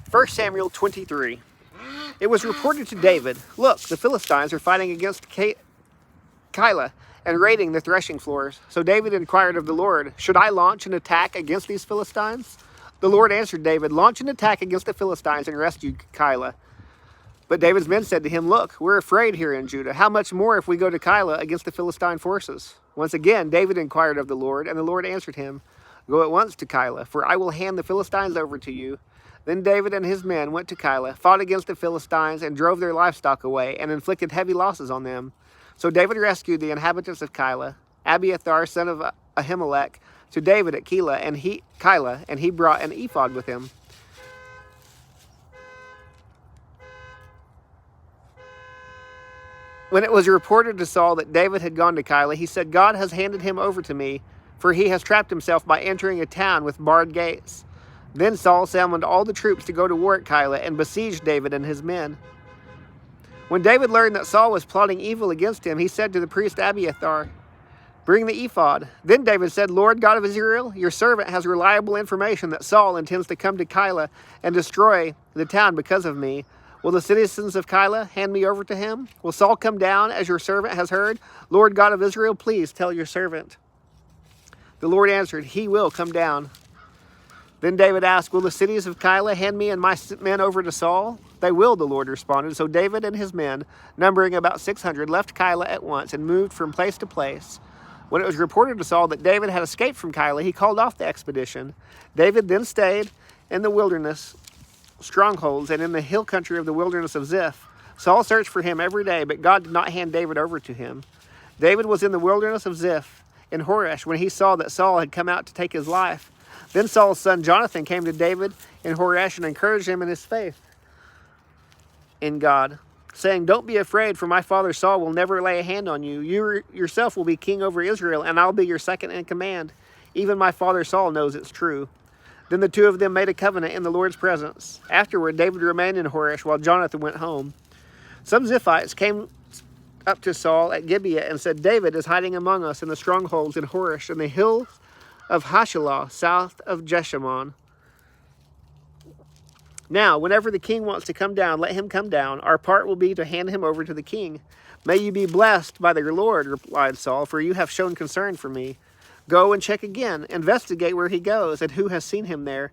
1 Samuel 23. It was reported to David, "Look, the Philistines are fighting against Keilah and raiding the threshing floors." So David inquired of the Lord, "Should I launch an attack against these Philistines?" The Lord answered David, "Launch an attack against the Philistines and rescue Keilah." But David's men said to him, "Look, we're afraid here in Judah. How much more if we go to Keilah against the Philistine forces?" Once again, David inquired of the Lord, and the Lord answered him, "Go at once to Keilah, for I will hand the Philistines over to you." Then David and his men went to Keilah, fought against the Philistines, and drove their livestock away, and inflicted heavy losses on them. So David rescued the inhabitants of Keilah, Abiathar, son of Ahimelech, to David at Keilah, and he brought an ephod with him. When it was reported to Saul that David had gone to Keilah, he said, "God has handed him over to me, for he has trapped himself by entering a town with barred gates." Then Saul summoned all the troops to go to war at Keilah and besieged David and his men. When David learned that Saul was plotting evil against him, he said to the priest Abiathar, "Bring the ephod." Then David said, "Lord God of Israel, your servant has reliable information that Saul intends to come to Keilah and destroy the town because of me. Will the citizens of Keilah hand me over to him? Will Saul come down as your servant has heard? Lord God of Israel, please tell your servant." The Lord answered, "He will come down." Then David asked, "Will the cities of Keilah hand me and my men over to Saul?" "They will," the Lord responded. So David and his men, numbering about 600, left Keilah at once and moved from place to place. When it was reported to Saul that David had escaped from Keilah, he called off the expedition. David then stayed in the wilderness strongholds and in the hill country of the wilderness of Ziph. Saul searched for him every day, but God did not hand David over to him. David was in the wilderness of Ziph in Horesh when he saw that Saul had come out to take his life. Then Saul's son Jonathan came to David in Horesh and encouraged him in his faith in God, saying, "Don't be afraid, for my father Saul will never lay a hand on you. You yourself will be king over Israel, and I'll be your second in command. Even my father Saul knows it's true." Then the two of them made a covenant in the Lord's presence. Afterward, David remained in Horesh while Jonathan went home. Some Ziphites came up to Saul at Gibeah and said, "David is hiding among us in the strongholds in Horesh and the hills of Hashilah, south of Jeshimon. Now, whenever the king wants to come down, let him come down. Our part will be to hand him over to the king." "May you be blessed by the Lord," replied Saul, "for you have shown concern for me. Go and check again. Investigate where he goes and who has seen him there.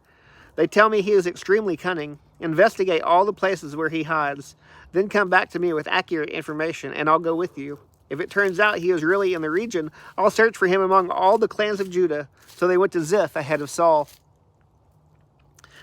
They tell me he is extremely cunning. Investigate all the places where he hides. Then come back to me with accurate information, and I'll go with you. If it turns out he is really in the region, I'll search for him among all the clans of Judah." So they went to Ziph ahead of Saul.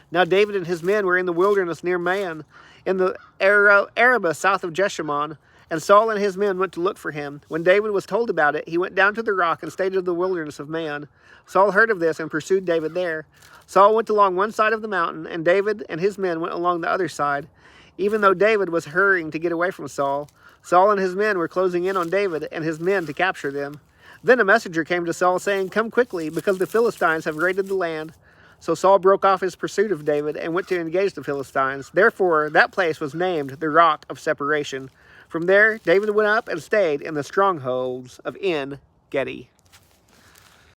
Now David and his men were in the wilderness near Maon, in the Arabah south of Jeshimon, and Saul and his men went to look for him. When David was told about it, he went down to the rock and stayed in the wilderness of Maon. Saul heard of this and pursued David there. Saul went along one side of the mountain, and David and his men went along the other side. Even though David was hurrying to get away from Saul, Saul and his men were closing in on David and his men to capture them. Then a messenger came to Saul saying, "Come quickly, because the Philistines have raided the land." So Saul broke off his pursuit of David and went to engage the Philistines. Therefore, that place was named the Rock of Separation. From there, David went up and stayed in the strongholds of En Gedi.